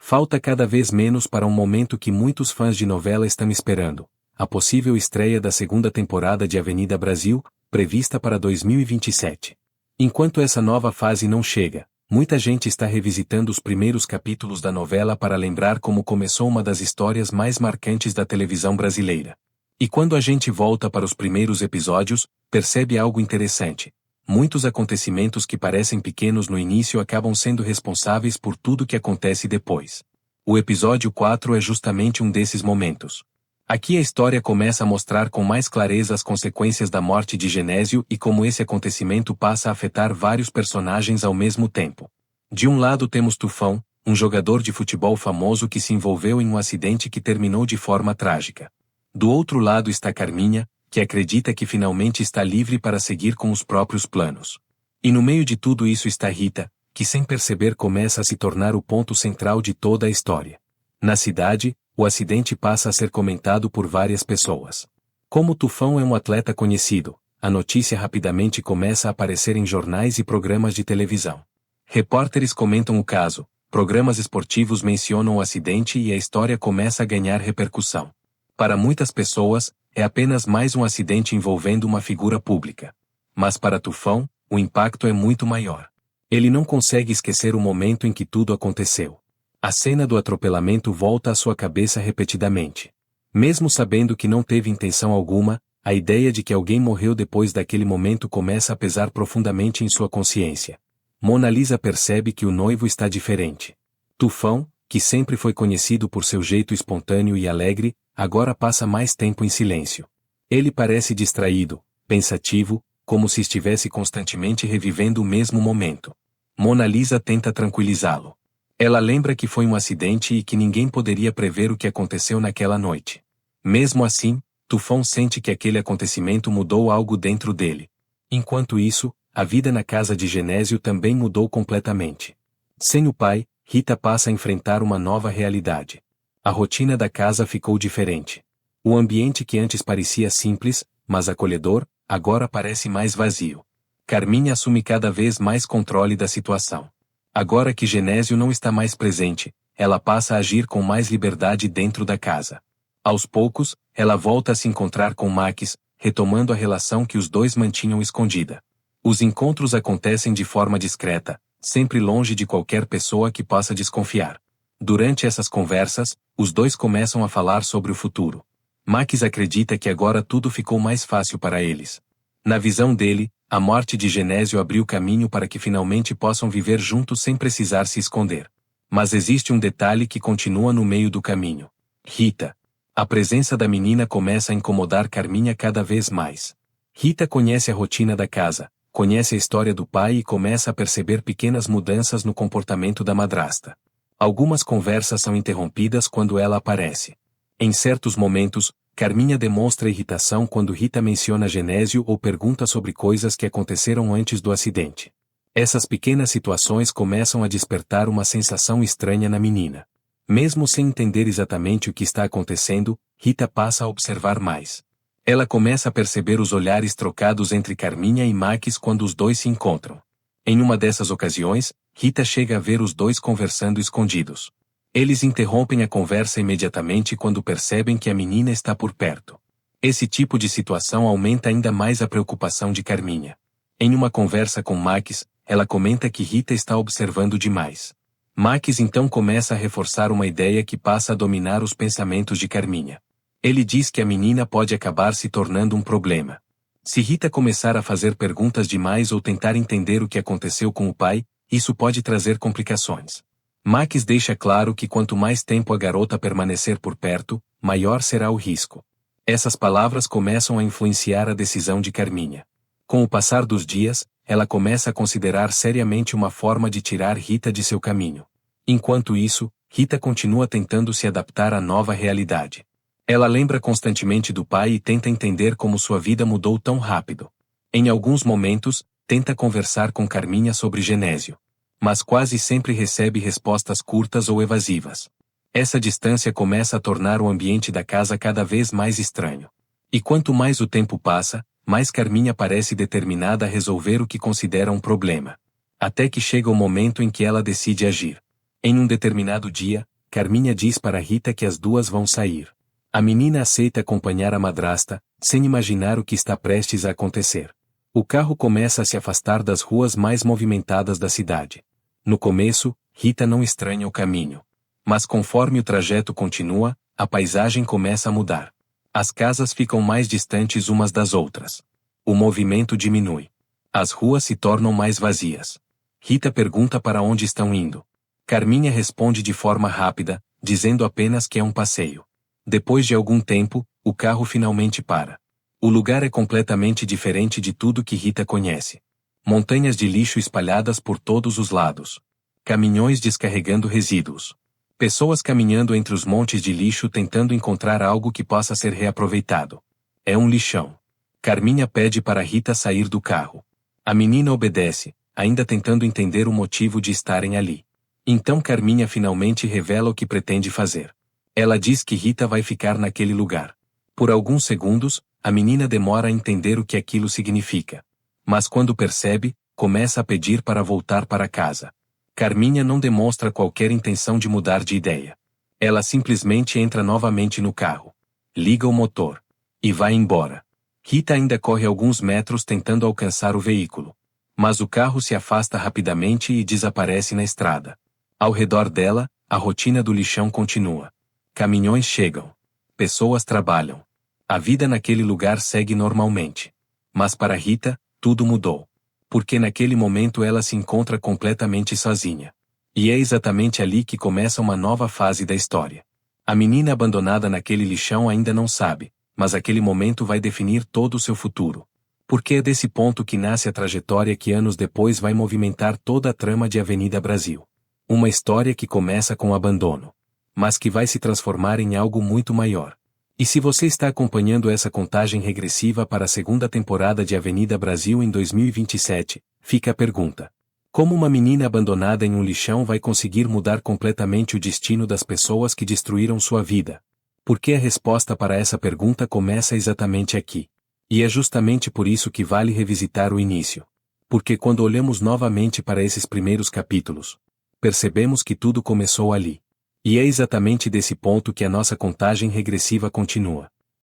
Falta cada vez menos para um momento que muitos fãs de novela estão esperando, a possível estreia da segunda temporada de Avenida Brasil, prevista para 2027. Enquanto essa nova fase não chega, muita gente está revisitando os primeiros capítulos da novela para lembrar como começou uma das histórias mais marcantes da televisão brasileira. E quando a gente volta para os primeiros episódios, percebe algo interessante. Muitos acontecimentos que parecem pequenos no início acabam sendo responsáveis por tudo que acontece depois. O episódio 4 é justamente um desses momentos. Aqui a história começa a mostrar com mais clareza as consequências da morte de Genésio e como esse acontecimento passa a afetar vários personagens ao mesmo tempo. De um lado temos Tufão, um jogador de futebol famoso que se envolveu em um acidente que terminou de forma trágica. Do outro lado está Carminha, que acredita que finalmente está livre para seguir com os próprios planos. E no meio de tudo isso está Rita, que sem perceber começa a se tornar o ponto central de toda a história. Na cidade, o acidente passa a ser comentado por várias pessoas. Como Tufão é um atleta conhecido, a notícia rapidamente começa a aparecer em jornais e programas de televisão. Repórteres comentam o caso, programas esportivos mencionam o acidente e a história começa a ganhar repercussão. Para muitas pessoas, é apenas mais um acidente envolvendo uma figura pública. Mas para Tufão, o impacto é muito maior. Ele não consegue esquecer o momento em que tudo aconteceu. A cena do atropelamento volta à sua cabeça repetidamente. Mesmo sabendo que não teve intenção alguma, a ideia de que alguém morreu depois daquele momento começa a pesar profundamente em sua consciência. Mona Lisa percebe que o noivo está diferente. Tufão, que sempre foi conhecido por seu jeito espontâneo e alegre, agora passa mais tempo em silêncio. Ele parece distraído, pensativo, como se estivesse constantemente revivendo o mesmo momento. Mona Lisa tenta tranquilizá-lo. Ela lembra que foi um acidente e que ninguém poderia prever o que aconteceu naquela noite. Mesmo assim, Tufão sente que aquele acontecimento mudou algo dentro dele. Enquanto isso, a vida na casa de Genésio também mudou completamente. Sem o pai, Rita passa a enfrentar uma nova realidade. A rotina da casa ficou diferente. O ambiente que antes parecia simples, mas acolhedor, agora parece mais vazio. Carminha assume cada vez mais controle da situação. Agora que Genésio não está mais presente, ela passa a agir com mais liberdade dentro da casa. Aos poucos, ela volta a se encontrar com Max, retomando a relação que os dois mantinham escondida. Os encontros acontecem de forma discreta, sempre longe de qualquer pessoa que possa desconfiar. Durante essas conversas, os dois começam a falar sobre o futuro. Max acredita que agora tudo ficou mais fácil para eles. Na visão dele, a morte de Genésio abriu caminho para que finalmente possam viver juntos sem precisar se esconder. Mas existe um detalhe que continua no meio do caminho. Rita. A presença da menina começa a incomodar Carminha cada vez mais. Rita conhece a rotina da casa, conhece a história do pai e começa a perceber pequenas mudanças no comportamento da madrasta. Algumas conversas são interrompidas quando ela aparece. Em certos momentos, Carminha demonstra irritação quando Rita menciona Genésio ou pergunta sobre coisas que aconteceram antes do acidente. Essas pequenas situações começam a despertar uma sensação estranha na menina. Mesmo sem entender exatamente o que está acontecendo, Rita passa a observar mais. Ela começa a perceber os olhares trocados entre Carminha e Max quando os dois se encontram. Em uma dessas ocasiões, Rita chega a ver os dois conversando escondidos. Eles interrompem a conversa imediatamente quando percebem que a menina está por perto. Esse tipo de situação aumenta ainda mais a preocupação de Carminha. Em uma conversa com Max, ela comenta que Rita está observando demais. Max então começa a reforçar uma ideia que passa a dominar os pensamentos de Carminha. Ele diz que a menina pode acabar se tornando um problema. Se Rita começar a fazer perguntas demais ou tentar entender o que aconteceu com o pai, isso pode trazer complicações. Max deixa claro que quanto mais tempo a garota permanecer por perto, maior será o risco. Essas palavras começam a influenciar a decisão de Carminha. Com o passar dos dias, ela começa a considerar seriamente uma forma de tirar Rita de seu caminho. Enquanto isso, Rita continua tentando se adaptar à nova realidade. Ela lembra constantemente do pai e tenta entender como sua vida mudou tão rápido. Em alguns momentos, tenta conversar com Carminha sobre Genésio. Mas quase sempre recebe respostas curtas ou evasivas. Essa distância começa a tornar o ambiente da casa cada vez mais estranho. E quanto mais o tempo passa, mais Carminha parece determinada a resolver o que considera um problema. Até que chega o momento em que ela decide agir. Em um determinado dia, Carminha diz para Rita que as duas vão sair. A menina aceita acompanhar a madrasta, sem imaginar o que está prestes a acontecer. O carro começa a se afastar das ruas mais movimentadas da cidade. No começo, Rita não estranha o caminho. Mas conforme o trajeto continua, a paisagem começa a mudar. As casas ficam mais distantes umas das outras. O movimento diminui. As ruas se tornam mais vazias. Rita pergunta para onde estão indo. Carminha responde de forma rápida, dizendo apenas que é um passeio. Depois de algum tempo, o carro finalmente para. O lugar é completamente diferente de tudo que Rita conhece. Montanhas de lixo espalhadas por todos os lados. Caminhões descarregando resíduos. Pessoas caminhando entre os montes de lixo tentando encontrar algo que possa ser reaproveitado. É um lixão. Carminha pede para Rita sair do carro. A menina obedece, ainda tentando entender o motivo de estarem ali. Então Carminha finalmente revela o que pretende fazer. Ela diz que Rita vai ficar naquele lugar. Por alguns segundos, a menina demora a entender o que aquilo significa. Mas quando percebe, começa a pedir para voltar para casa. Carminha não demonstra qualquer intenção de mudar de ideia. Ela simplesmente entra novamente no carro. Liga o motor. E vai embora. Rita ainda corre alguns metros tentando alcançar o veículo. Mas o carro se afasta rapidamente e desaparece na estrada. Ao redor dela, a rotina do lixão continua. Caminhões chegam. Pessoas trabalham. A vida naquele lugar segue normalmente. Mas para Rita, tudo mudou. Porque naquele momento ela se encontra completamente sozinha. E é exatamente ali que começa uma nova fase da história. A menina abandonada naquele lixão ainda não sabe, mas aquele momento vai definir todo o seu futuro. Porque é desse ponto que nasce a trajetória que anos depois vai movimentar toda a trama de Avenida Brasil. Uma história que começa com abandono, mas que vai se transformar em algo muito maior. E se você está acompanhando essa contagem regressiva para a segunda temporada de Avenida Brasil em 2027, fica a pergunta. Como uma menina abandonada em um lixão vai conseguir mudar completamente o destino das pessoas que destruíram sua vida? Porque a resposta para essa pergunta começa exatamente aqui. E é justamente por isso que vale revisitar o início. Porque quando olhamos novamente para esses primeiros capítulos, percebemos que tudo começou ali. E é exatamente desse ponto que a nossa contagem regressiva continua.